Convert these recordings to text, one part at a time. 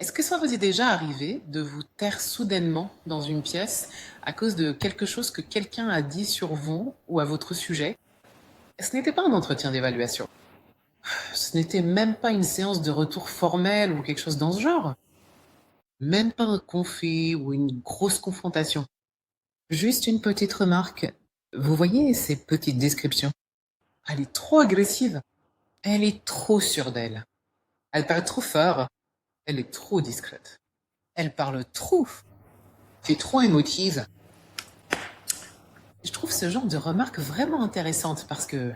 Est-ce que ça vous est déjà arrivé de vous taire soudainement dans une pièce à cause de quelque chose que quelqu'un a dit sur vous ou à votre sujet? Ce n'était pas un entretien d'évaluation. Ce n'était même pas une séance de retour formelle ou quelque chose dans ce genre. Même pas un conflit ou une grosse confrontation. Juste une petite remarque. Vous voyez ces petites descriptions? Elle est trop agressive. Elle est trop sûre d'elle. Elle parle trop fort. Elle est trop discrète. Elle parle trop. Elle est trop émotive. Je trouve ce genre de remarque vraiment intéressante parce que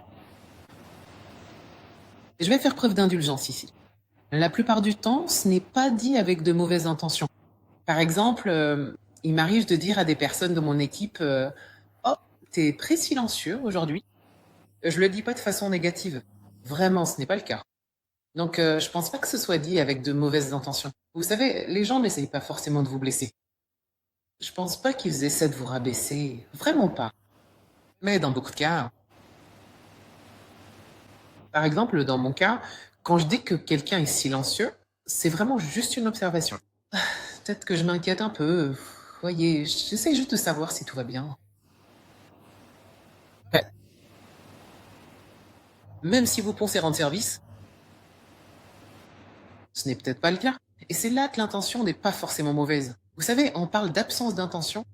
je vais faire preuve d'indulgence ici. La plupart du temps, ce n'est pas dit avec de mauvaises intentions. Par exemple, il m'arrive de dire à des personnes de mon équipe Oh, t'es très silencieux aujourd'hui. Je le dis pas de façon négative. Vraiment, ce n'est pas le cas. Donc, je pense pas que ce soit dit avec de mauvaises intentions. Vous savez, les gens n'essayent pas forcément de vous blesser. Je pense pas qu'ils essaient de vous rabaisser. Vraiment pas. Mais dans beaucoup de cas, par exemple, dans mon cas, quand je dis que quelqu'un est silencieux, c'est vraiment juste une observation. Peut-être que je m'inquiète un peu. Voyez, j'essaie juste de savoir si tout va bien. Ouais. Même si vous pensez rendre service, ce n'est peut-être pas le cas. Et c'est là que l'intention n'est pas forcément mauvaise. Vous savez, on parle d'absence d'intention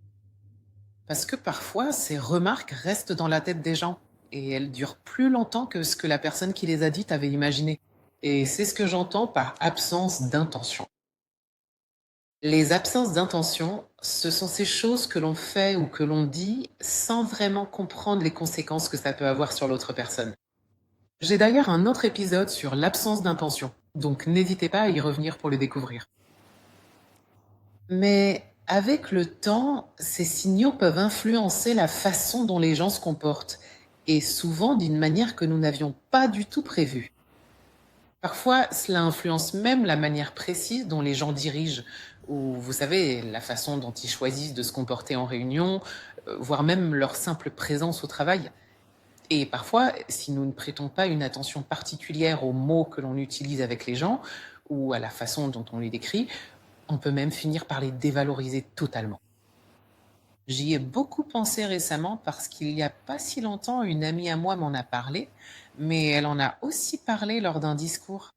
parce que parfois, ces remarques restent dans la tête des gens et elles durent plus longtemps que ce que la personne qui les a dites avait imaginé. Et c'est ce que j'entends par absence d'intention. Les absences d'intention, ce sont ces choses que l'on fait ou que l'on dit sans vraiment comprendre les conséquences que ça peut avoir sur l'autre personne. J'ai d'ailleurs un autre épisode sur l'absence d'intention, donc n'hésitez pas à y revenir pour le découvrir. Mais avec le temps, ces signaux peuvent influencer la façon dont les gens se comportent, et souvent d'une manière que nous n'avions pas du tout prévue. Parfois, cela influence même la manière précise dont les gens dirigent, ou vous savez, la façon dont ils choisissent de se comporter en réunion, voire même leur simple présence au travail. Et parfois, si nous ne prêtons pas une attention particulière aux mots que l'on utilise avec les gens, ou à la façon dont on les décrit, on peut même finir par les dévaloriser totalement. J'y ai beaucoup pensé récemment parce qu'il n'y a pas si longtemps, une amie à moi m'en a parlé, mais elle en a aussi parlé lors d'un discours.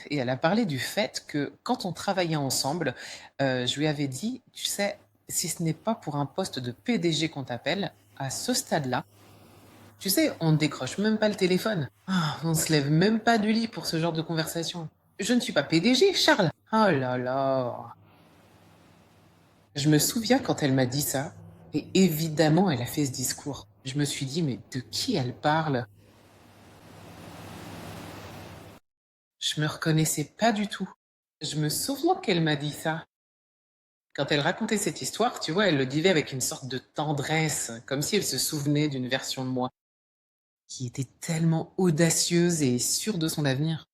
Et elle a parlé du fait que quand on travaillait ensemble, je lui avais dit: «Tu sais, si ce n'est pas pour un poste de PDG qu'on t'appelle, à ce stade-là, tu sais, on ne décroche même pas le téléphone. Ah, on se lève même pas du lit pour ce genre de conversation. Je ne suis pas PDG, Charles!» Oh là là! Je me souviens quand elle m'a dit ça, et évidemment, elle a fait ce discours. Je me suis dit: «Mais de qui elle parle?» Je me reconnaissais pas du tout. Je me souviens qu'elle m'a dit ça. Quand elle racontait cette histoire, tu vois, elle le disait avec une sorte de tendresse, comme si elle se souvenait d'une version de moi qui était tellement audacieuse et sûre de son avenir.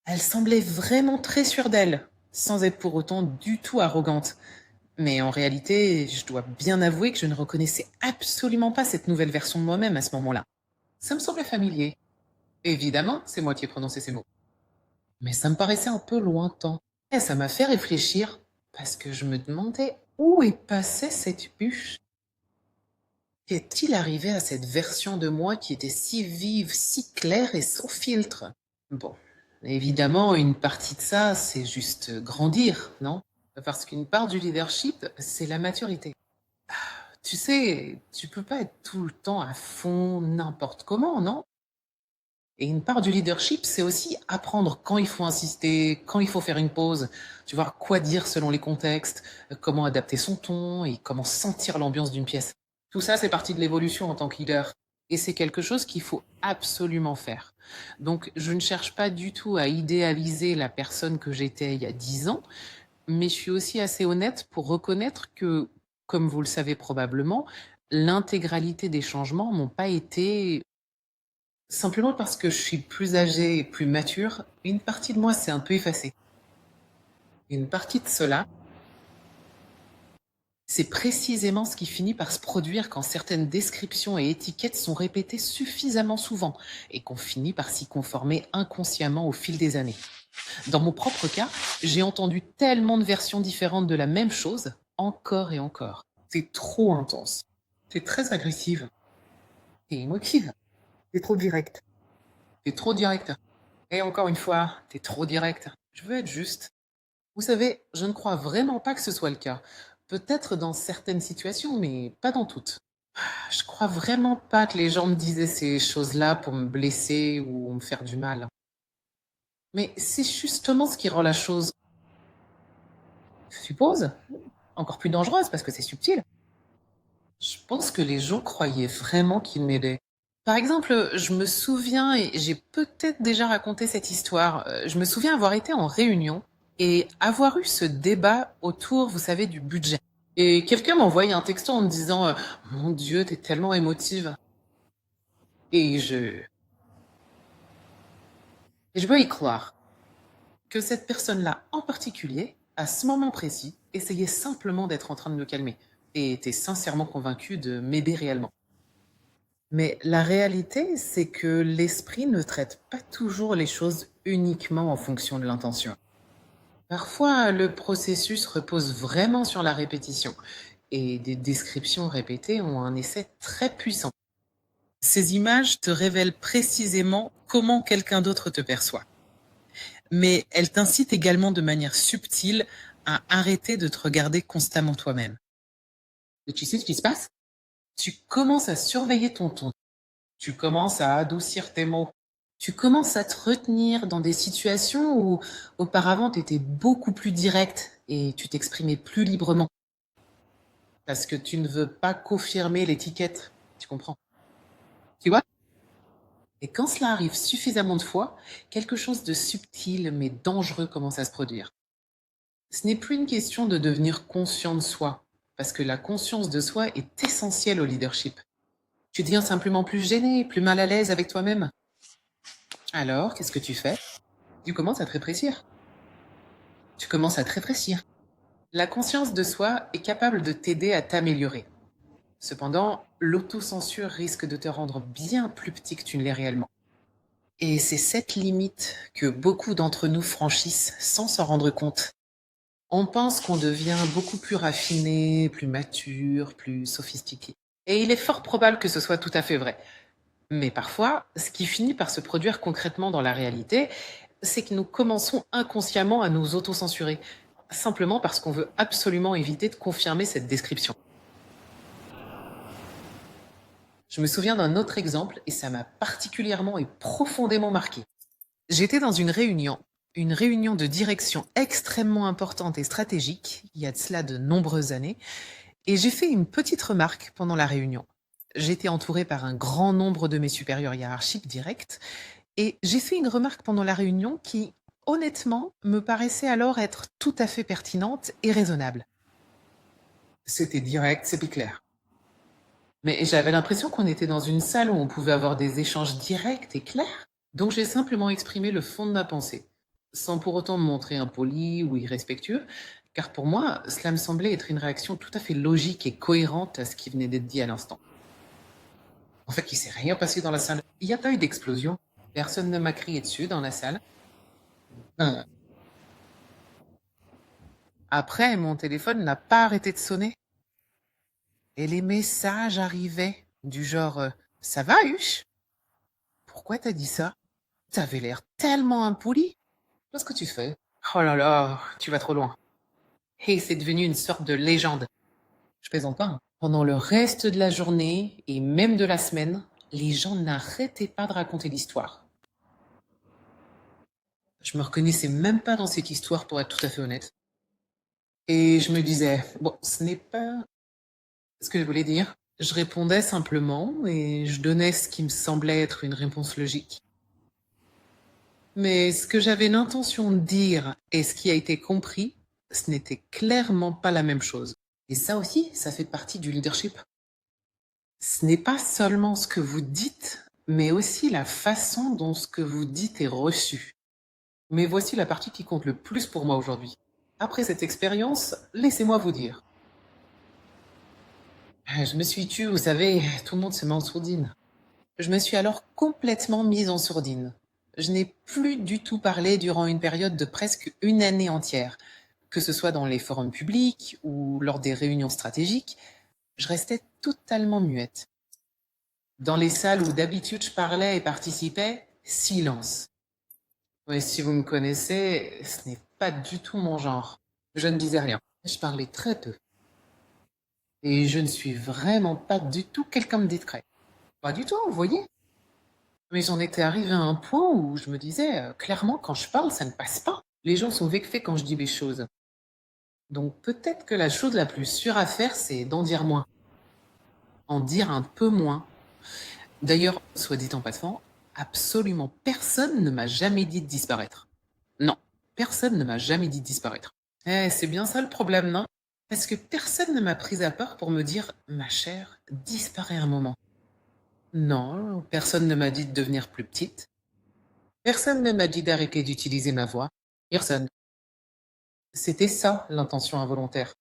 Elle semblait vraiment très sûre d'elle, sans être pour autant du tout arrogante. Mais en réalité, je dois bien avouer que je ne reconnaissais absolument pas cette nouvelle version de moi-même à ce moment-là. Ça me semblait familier. Évidemment, c'est moi qui ai prononcé ces mots. Mais ça me paraissait un peu lointain. Et ça m'a fait réfléchir, parce que je me demandais où est passée cette bûche. Qu'est-il arrivé à cette version de moi qui était si vive, si claire et sans filtre? Bon, évidemment, une partie de ça, c'est juste grandir, non? Parce qu'une part du leadership, c'est la maturité. Tu sais, tu peux pas être tout le temps à fond n'importe comment, non? Et une part du leadership, c'est aussi apprendre quand il faut insister, quand il faut faire une pause, tu vois, quoi dire selon les contextes, comment adapter son ton et comment sentir l'ambiance d'une pièce. Tout ça, c'est partie de l'évolution en tant que leader. Et c'est quelque chose qu'il faut absolument faire. Donc, je ne cherche pas du tout à idéaliser la personne que j'étais il y a 10 ans, mais je suis aussi assez honnête pour reconnaître que, comme vous le savez probablement, l'intégralité des changements n'ont pas été simplement parce que je suis plus âgée et plus mature, une partie de moi s'est un peu effacée. Une partie de cela, c'est précisément ce qui finit par se produire quand certaines descriptions et étiquettes sont répétées suffisamment souvent et qu'on finit par s'y conformer inconsciemment au fil des années. Dans mon propre cas, j'ai entendu tellement de versions différentes de la même chose, encore et encore. C'est trop intense. T'es très agressive. T'es émotive. T'es trop directe. T'es trop directe. Et encore une fois, t'es trop directe. Je veux être juste. Vous savez, je ne crois vraiment pas que ce soit le cas. Peut-être dans certaines situations, mais pas dans toutes. Je crois vraiment pas que les gens me disaient ces choses-là pour me blesser ou me faire du mal. Mais c'est justement ce qui rend la chose, je suppose, encore plus dangereuse parce que c'est subtil. Je pense que les gens croyaient vraiment qu'ils m'aidaient. Par exemple, je me souviens, et j'ai peut-être déjà raconté cette histoire, je me souviens avoir été en réunion et avoir eu ce débat autour, vous savez, du budget. Et quelqu'un m'a envoyé un texto en me disant Mon Dieu, t'es tellement émotive. Et je veux y croire que cette personne-là en particulier, à ce moment précis, essayait simplement d'être en train de me calmer et était sincèrement convaincue de m'aider réellement. Mais la réalité, c'est que l'esprit ne traite pas toujours les choses uniquement en fonction de l'intention. Parfois, le processus repose vraiment sur la répétition, et des descriptions répétées ont un effet très puissant. Ces images te révèlent précisément comment quelqu'un d'autre te perçoit, mais elles t'incitent également de manière subtile à arrêter de te regarder constamment toi-même. Et tu sais ce qui se passe? Tu commences à surveiller ton ton. Tu commences à adoucir tes mots. Tu commences à te retenir dans des situations où auparavant tu étais beaucoup plus direct et tu t'exprimais plus librement parce que tu ne veux pas confirmer l'étiquette. Tu comprends? Tu vois? Et quand cela arrive suffisamment de fois, quelque chose de subtil mais dangereux commence à se produire. Ce n'est plus une question de devenir conscient de soi, parce que la conscience de soi est essentielle au leadership. Tu deviens simplement plus gêné, plus mal à l'aise avec toi-même. Alors, qu'est-ce que tu fais? Tu commences à te rétrécir. Tu commences à te rétrécir. La conscience de soi est capable de t'aider à t'améliorer. Cependant, l'autocensure risque de te rendre bien plus petit que tu ne l'es réellement. Et c'est cette limite que beaucoup d'entre nous franchissent sans s'en rendre compte. On pense qu'on devient beaucoup plus raffiné, plus mature, plus sophistiqué. Et il est fort probable que ce soit tout à fait vrai. Mais parfois, ce qui finit par se produire concrètement dans la réalité, c'est que nous commençons inconsciemment à nous autocensurer, simplement parce qu'on veut absolument éviter de confirmer cette description. Je me souviens d'un autre exemple et ça m'a particulièrement et profondément marqué. J'étais dans une réunion de direction extrêmement importante et stratégique, il y a de cela de nombreuses années, et j'ai fait une petite remarque pendant la réunion. J'étais entourée par un grand nombre de mes supérieurs hiérarchiques directs, et j'ai fait une remarque pendant la réunion qui, honnêtement, me paraissait alors être tout à fait pertinente et raisonnable. C'était direct, c'était clair. Mais j'avais l'impression qu'on était dans une salle où on pouvait avoir des échanges directs et clairs. Donc j'ai simplement exprimé le fond de ma pensée, sans pour autant me montrer impoli ou irrespectueux, car pour moi, cela me semblait être une réaction tout à fait logique et cohérente à ce qui venait d'être dit à l'instant. En fait, il s'est rien passé dans la salle. Il n'y a pas eu d'explosion. Personne ne m'a crié dessus dans la salle. Euh, Après, mon téléphone n'a pas arrêté de sonner. Et les messages arrivaient, du genre Ça va, Huche? Pourquoi t'as dit ça? T'avais l'air tellement impoli. Qu'est-ce que tu fais? Oh là là, tu vas trop loin. Et c'est devenu une sorte de légende. Je plaisante pas, hein. Pendant le reste de la journée et même de la semaine, les gens n'arrêtaient pas de raconter l'histoire. Je me reconnaissais même pas dans cette histoire pour être tout à fait honnête. Et je me disais, bon, ce n'est pas ce que je voulais dire. Je répondais simplement et je donnais ce qui me semblait être une réponse logique. Mais ce que j'avais l'intention de dire et ce qui a été compris, ce n'était clairement pas la même chose. Et ça aussi, ça fait partie du leadership. Ce n'est pas seulement ce que vous dites, mais aussi la façon dont ce que vous dites est reçu. Mais voici la partie qui compte le plus pour moi aujourd'hui. Après cette expérience, laissez-moi vous dire. Je me suis tue, vous savez, tout le monde se met en sourdine. Je me suis alors complètement mise en sourdine. Je n'ai plus du tout parlé durant une période de presque une année entière, que ce soit dans les forums publics ou lors des réunions stratégiques. Je restais totalement muette. Dans les salles où d'habitude je parlais et participais, silence. Mais si vous me connaissez, ce n'est pas du tout mon genre. Je ne disais rien. Je parlais très peu. Et je ne suis vraiment pas du tout quelqu'un de discret. Pas du tout, vous voyez. Mais j'en étais arrivée à un point où je me disais, clairement, quand je parle, ça ne passe pas. Les gens sont vexés quand je dis des choses. Donc peut-être que la chose la plus sûre à faire, c'est d'en dire moins. En dire un peu moins. D'ailleurs, soit dit en passant, absolument personne ne m'a jamais dit de disparaître. Non, personne ne m'a jamais dit de disparaître. C'est bien ça le problème, non? Parce que personne ne m'a prise à part pour me dire, ma chère, disparais un moment. Non, personne ne m'a dit de devenir plus petite. Personne ne m'a dit d'arrêter d'utiliser ma voix. Personne. C'était ça l'intention involontaire.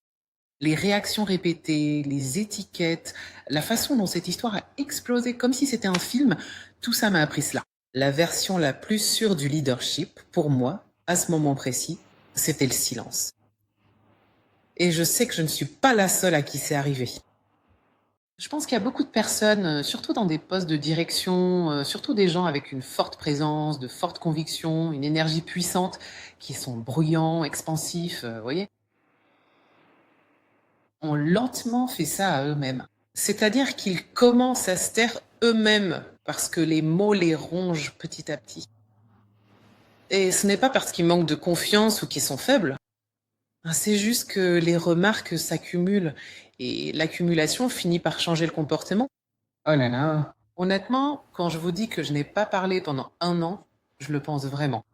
Les réactions répétées, les étiquettes, la façon dont cette histoire a explosé comme si c'était un film, tout ça m'a appris cela. La version la plus sûre du leadership, pour moi, à ce moment précis, c'était le silence. Et je sais que je ne suis pas la seule à qui c'est arrivé. Je pense qu'il y a beaucoup de personnes, surtout dans des postes de direction, surtout des gens avec une forte présence, de fortes convictions, une énergie puissante, qui sont bruyants, expansifs, vous voyez, ont lentement fait ça à eux-mêmes. C'est-à-dire qu'ils commencent à se taire eux-mêmes parce que les mots les rongent petit à petit. Et ce n'est pas parce qu'ils manquent de confiance ou qu'ils sont faibles. C'est juste que les remarques s'accumulent et l'accumulation finit par changer le comportement. Oh là là. Honnêtement, quand je vous dis que je n'ai pas parlé pendant un an, je le pense vraiment.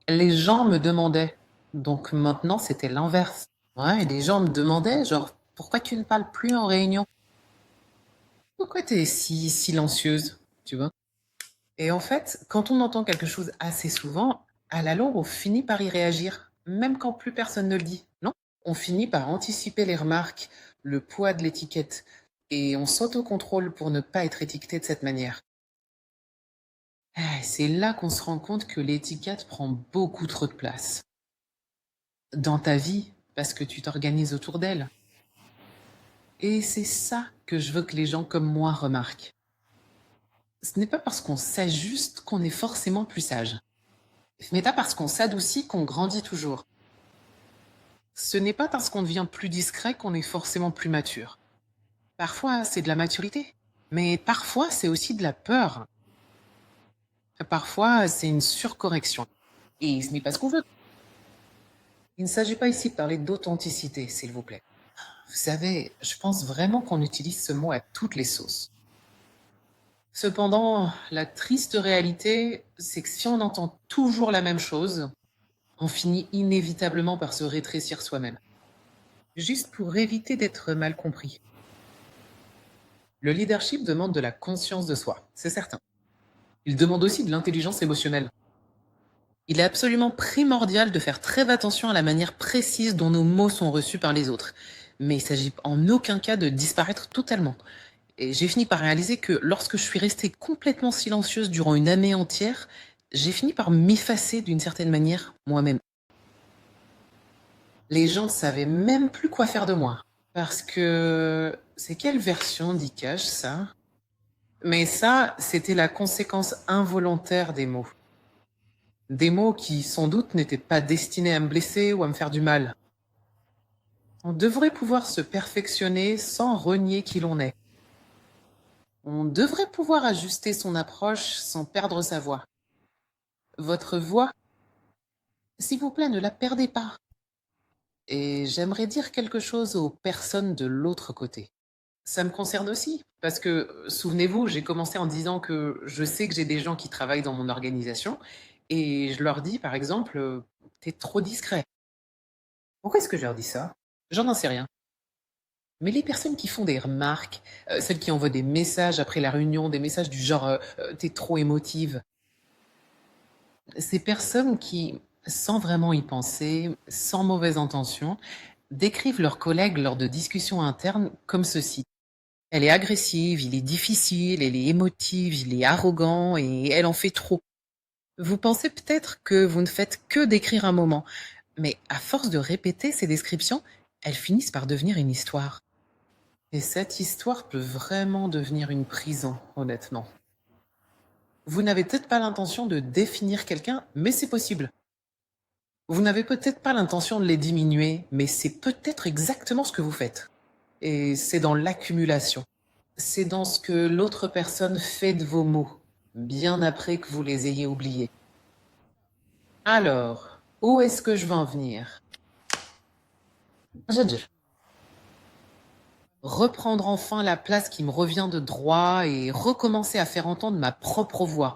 Les gens me demandaient. Donc maintenant, c'était l'inverse. Ouais, et les gens me demandaient, genre, pourquoi tu ne parles plus en réunion? Pourquoi tu es si silencieuse, tu vois? Et en fait, quand on entend quelque chose assez souvent, à la longue, on finit par y réagir, même quand plus personne ne le dit, non? On finit par anticiper les remarques, le poids de l'étiquette, et on s'autocontrôle pour ne pas être étiqueté de cette manière. C'est là qu'on se rend compte que l'étiquette prend beaucoup trop de place dans ta vie parce que tu t'organises autour d'elle. Et c'est ça que je veux que les gens comme moi remarquent. Ce n'est pas parce qu'on s'ajuste qu'on est forcément plus sage. Ce n'est pas parce qu'on s'adoucit qu'on grandit toujours. Ce n'est pas parce qu'on devient plus discret qu'on est forcément plus mature. Parfois, c'est de la maturité. Mais parfois, c'est aussi de la peur. Parfois, c'est une surcorrection. Et ce n'est pas ce qu'on veut. Il ne s'agit pas ici de parler d'authenticité, s'il vous plaît. Vous savez, je pense vraiment qu'on utilise ce mot à toutes les sauces. Cependant, la triste réalité, c'est que si on entend toujours la même chose, on finit inévitablement par se rétrécir soi-même, juste pour éviter d'être mal compris. Le leadership demande de la conscience de soi, c'est certain. Il demande aussi de l'intelligence émotionnelle. Il est absolument primordial de faire très attention à la manière précise dont nos mots sont reçus par les autres. Mais il ne s'agit en aucun cas de disparaître totalement. Et j'ai fini par réaliser que lorsque je suis restée complètement silencieuse durant une année entière, j'ai fini par m'effacer d'une certaine manière moi-même. Les gens ne savaient même plus quoi faire de moi. Parce que c'est quelle version d'Ikash, ça? Mais ça, c'était la conséquence involontaire des mots. Des mots qui, sans doute, n'étaient pas destinés à me blesser ou à me faire du mal. On devrait pouvoir se perfectionner sans renier qui l'on est. On devrait pouvoir ajuster son approche sans perdre sa voix. Votre voix, s'il vous plaît, ne la perdez pas. Et j'aimerais dire quelque chose aux personnes de l'autre côté. Ça me concerne aussi, parce que, souvenez-vous, j'ai commencé en disant que je sais que j'ai des gens qui travaillent dans mon organisation, et je leur dis, par exemple, t'es trop discret. Pourquoi est-ce que je leur dis ça? J'en sais rien. Mais les personnes qui font des remarques, celles qui envoient des messages après la réunion, des messages du genre t'es trop émotive, ces personnes qui, sans vraiment y penser, sans mauvaise intention, décrivent leurs collègues lors de discussions internes comme ceci. Elle est agressive, il est difficile, elle est émotive, il est arrogant et elle en fait trop. Vous pensez peut-être que vous ne faites que décrire un moment, mais à force de répéter ces descriptions, elles finissent par devenir une histoire. Et cette histoire peut vraiment devenir une prison, honnêtement. Vous n'avez peut-être pas l'intention de définir quelqu'un, mais c'est possible. Vous n'avez peut-être pas l'intention de les diminuer, mais c'est peut-être exactement ce que vous faites. Et c'est dans l'accumulation. C'est dans ce que l'autre personne fait de vos mots, bien après que vous les ayez oubliés. Alors, où est-ce que je veux en venir? Je- Reprendre enfin la place qui me revient de droit et recommencer à faire entendre ma propre voix.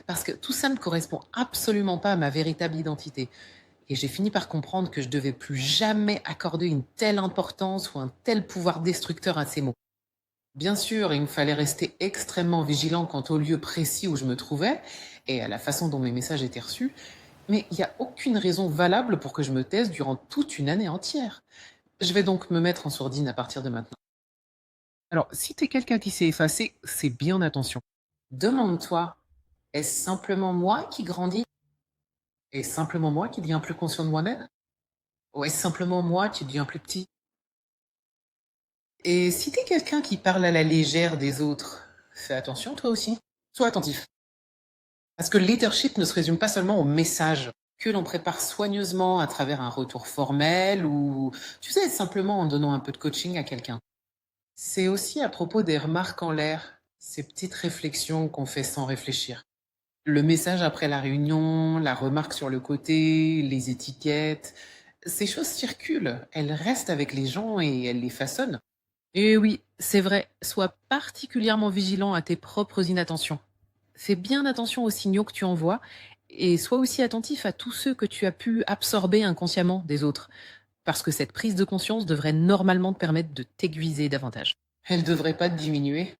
Parce que tout ça ne correspond absolument pas à ma véritable identité. Et j'ai fini par comprendre que je devais plus jamais accorder une telle importance ou un tel pouvoir destructeur à ces mots. Bien sûr, il me fallait rester extrêmement vigilant quant au lieu précis où je me trouvais et à la façon dont mes messages étaient reçus, mais il n'y a aucune raison valable pour que je me taise durant toute une année entière. Je vais donc me mettre en sourdine à partir de maintenant. Alors, si t'es quelqu'un qui s'est effacé, c'est bien attention. Demande-toi, est-ce simplement moi qui grandis? Est-ce simplement moi qui deviens plus conscient de moi-même? Ou est-ce simplement moi qui deviens plus petit? Et si t'es quelqu'un qui parle à la légère des autres, fais attention toi aussi. Sois attentif. Parce que le leadership ne se résume pas seulement au message que l'on prépare soigneusement à travers un retour formel ou, tu sais, simplement en donnant un peu de coaching à quelqu'un. C'est aussi à propos des remarques en l'air, ces petites réflexions qu'on fait sans réfléchir. Le message après la réunion, la remarque sur le côté, les étiquettes, ces choses circulent, elles restent avec les gens et elles les façonnent. Et oui, c'est vrai, sois particulièrement vigilant à tes propres inattentions. Fais bien attention aux signaux que tu envoies et sois aussi attentif à tous ceux que tu as pu absorber inconsciemment des autres, parce que cette prise de conscience devrait normalement te permettre de t'aiguiser davantage. Elle devrait pas te diminuer.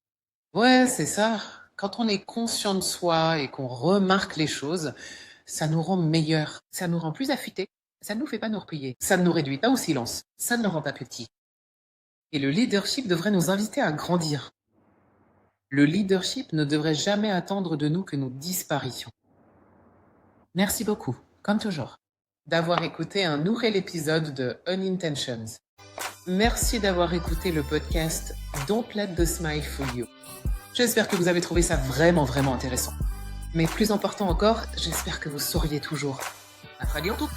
Ouais, c'est ça. Quand on est conscient de soi et qu'on remarque les choses, ça nous rend meilleurs, ça nous rend plus affûtés, ça ne nous fait pas nous replier, ça ne nous réduit pas au silence, ça ne nous rend pas petits. Et le leadership devrait nous inviter à grandir. Le leadership ne devrait jamais attendre de nous que nous disparissions. Merci beaucoup, comme toujours, d'avoir écouté un nouvel épisode de Unintentions. Merci d'avoir écouté le podcast Don't Let the Smile Fool You. J'espère que vous avez trouvé ça vraiment, vraiment intéressant. Mais plus important encore, j'espère que vous souriez toujours. À très bientôt!